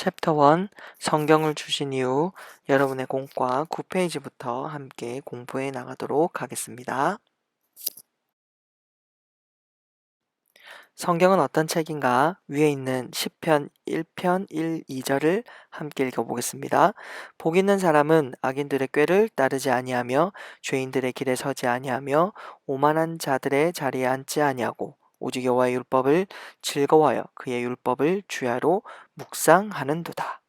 챕터 1 성경을 주신 이유 여러분의 공과 9페이지부터 함께 공부해 나가도록 하겠습니다. 성경은 어떤 책인가? 위에 있는 시편 1편 1, 2절을 함께 읽어보겠습니다. 복 있는 사람은 악인들의 꾀를 따르지 아니하며 죄인들의 길에 서지 아니하며 오만한 자들의 자리에 앉지 아니하고 오직 여호와의 율법을 즐거워하여 그의 율법을 주야로 묵상하는도다.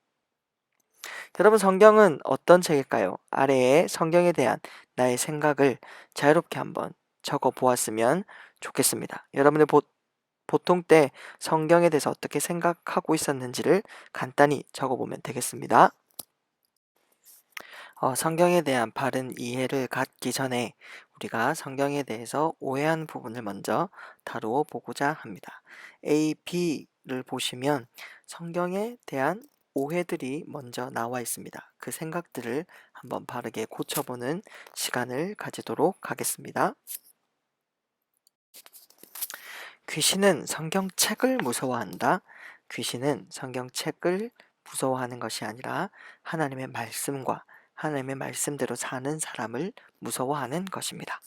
여러분, 성경은 어떤 책일까요? 아래에 성경에 대한 나의 생각을 자유롭게 한번 적어 보았으면 좋겠습니다. 여러분의 보통 때 성경에 대해서 어떻게 생각하고 있었는지를 간단히 적어 보면 되겠습니다. 성경에 대한 바른 이해를 갖기 전에 우리가 성경에 대해서 오해한 부분을 먼저 다루어 보고자 합니다. A, B를 보시면 성경에 대한 오해들이 먼저 나와 있습니다. 그 생각들을 한번 바르게 고쳐보는 시간을 가지도록 하겠습니다. 귀신은 성경책을 무서워한다. 귀신은 성경책을 무서워하는 것이 아니라 하나님의 말씀과 하나님의 말씀대로 사는 사람을 무서워하는 것입니다.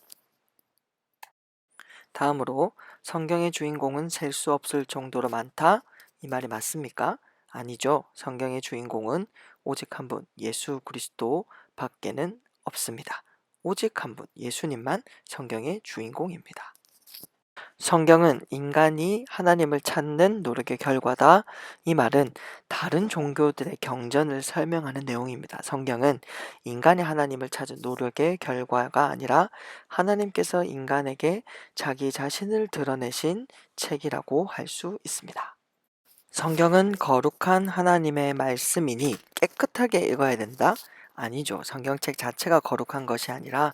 다음으로 성경의 주인공은 셀 수 없을 정도로 많다. 이 말이 맞습니까? 아니죠. 성경의 주인공은 오직 한 분, 예수 그리스도 밖에는 없습니다. 오직 한 분, 예수님만 성경의 주인공입니다. 성경은 인간이 하나님을 찾는 노력의 결과다. 이 말은 다른 종교들의 경전을 설명하는 내용입니다. 성경은 인간이 하나님을 찾은 노력의 결과가 아니라 하나님께서 인간에게 자기 자신을 드러내신 책이라고 할 수 있습니다. 성경은 거룩한 하나님의 말씀이니 깨끗하게 읽어야 된다? 아니죠. 성경책 자체가 거룩한 것이 아니라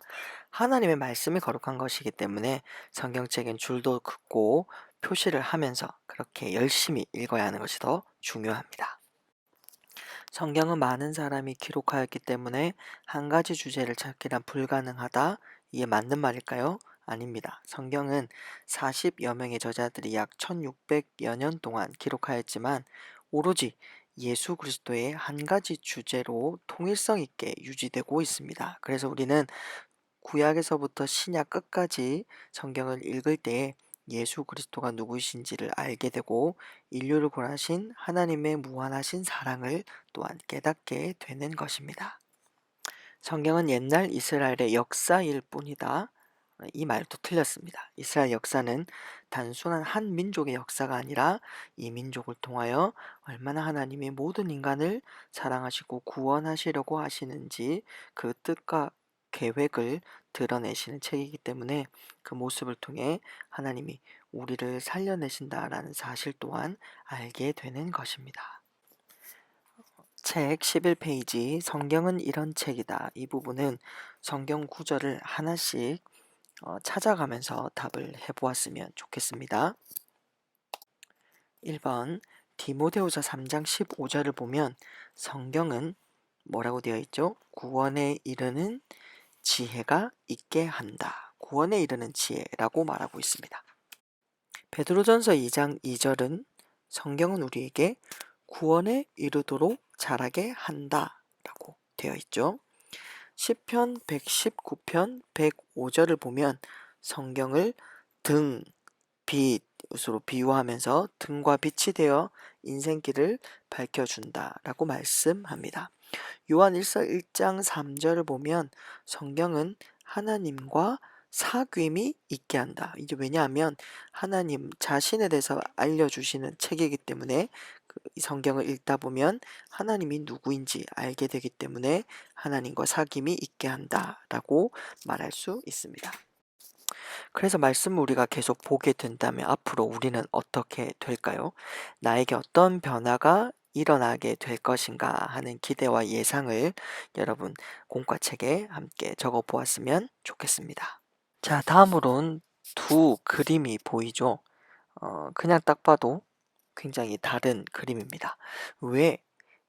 하나님의 말씀이 거룩한 것이기 때문에 성경책은 줄도 긋고 표시를 하면서 그렇게 열심히 읽어야 하는 것이 더 중요합니다. 성경은 많은 사람이 기록하였기 때문에 한 가지 주제를 찾기란 불가능하다. 이게 맞는 말일까요? 아닙니다. 성경은 40여 명의 저자들이 약 1600여 년 동안 기록하였지만 오로지 예수 그리스도의 한 가지 주제로 통일성 있게 유지되고 있습니다. 그래서 우리는 구약에서부터 신약 끝까지 성경을 읽을 때에 예수 그리스도가 누구이신지를 알게 되고 인류를 구원하신 하나님의 무한하신 사랑을 또한 깨닫게 되는 것입니다. 성경은 옛날 이스라엘의 역사일 뿐이다. 이 말도 틀렸습니다. 이스라엘 역사는 단순한 한 민족의 역사가 아니라 이 민족을 통하여 얼마나 하나님이 모든 인간을 사랑하시고 구원하시려고 하시는지 그 뜻과 계획을 드러내시는 책이기 때문에 그 모습을 통해 하나님이 우리를 살려내신다라는 사실 또한 알게 되는 것입니다. 책 11페이지 성경은 이런 책이다. 이 부분은 성경 구절을 하나씩 찾아가면서 답을 해보았으면 좋겠습니다. 1번 디모데후서 3장 15절을 보면 성경은 뭐라고 되어 있죠? 구원에 이르는 지혜가 있게 한다. 구원에 이르는 지혜라고 말하고 있습니다. 베드로전서 2장 2절은 성경은 우리에게 구원에 이르도록 자라게 한다 라고 되어 있죠. 시편 119편 105절을 보면 성경을 등, 빛으로 비유하면서 등과 빛이 되어 인생길을 밝혀준다 라고 말씀합니다. 요한 1서 1장 3절을 보면 성경은 하나님과 사귐이 있게 한다. 이제 왜냐하면 하나님 자신에 대해서 알려주시는 책이기 때문에 이 성경을 읽다 보면 하나님이 누구인지 알게 되기 때문에 하나님과 사귐이 있게 한다라고 말할 수 있습니다. 그래서 말씀을 우리가 계속 보게 된다면 앞으로 우리는 어떻게 될까요? 나에게 어떤 변화가 일어나게 될 것인가 하는 기대와 예상을 여러분 공과책에 함께 적어 보았으면 좋겠습니다. 자, 다음으로는 두 그림이 보이죠? 그냥 딱 봐도 굉장히 다른 그림입니다. 왜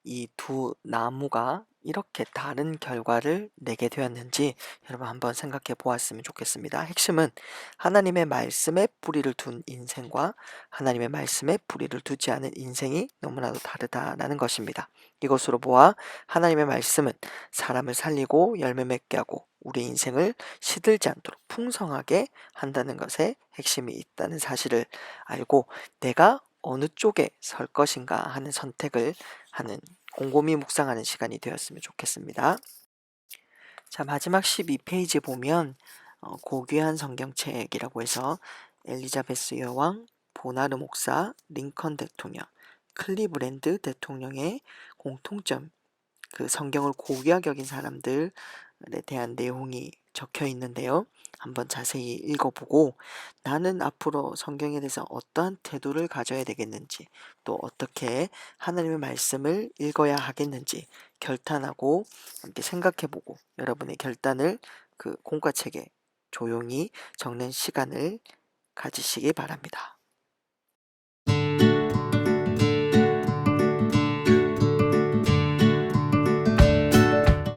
이 두 나무가 이렇게 다른 결과를 내게 되었는지 여러분 한번 생각해 보았으면 좋겠습니다. 핵심은 하나님의 말씀에 뿌리를 둔 인생과 하나님의 말씀에 뿌리를 두지 않은 인생이 너무나도 다르다라는 것입니다. 이것으로 보아 하나님의 말씀은 사람을 살리고 열매 맺게 하고 우리 인생을 시들지 않도록 풍성하게 한다는 것에 핵심이 있다는 사실을 알고 내가 어느 쪽에 설 것인가 하는 선택을 하는 곰곰이 묵상하는 시간이 되었으면 좋겠습니다. 자, 마지막 12페이지 보면 고귀한 성경책이라고 해서 엘리자베스 여왕, 보나르 목사, 링컨 대통령, 클리브랜드 대통령의 공통점, 그 성경을 고귀하게 여긴 사람들에 대한 내용이 적혀 있는데요. 한번 자세히 읽어보고 나는 앞으로 성경에 대해서 어떠한 태도를 가져야 되겠는지, 또 어떻게 하나님의 말씀을 읽어야 하겠는지 결단하고 함께 생각해보고 여러분의 결단을 그 공과책에 조용히 적는 시간을 가지시기 바랍니다.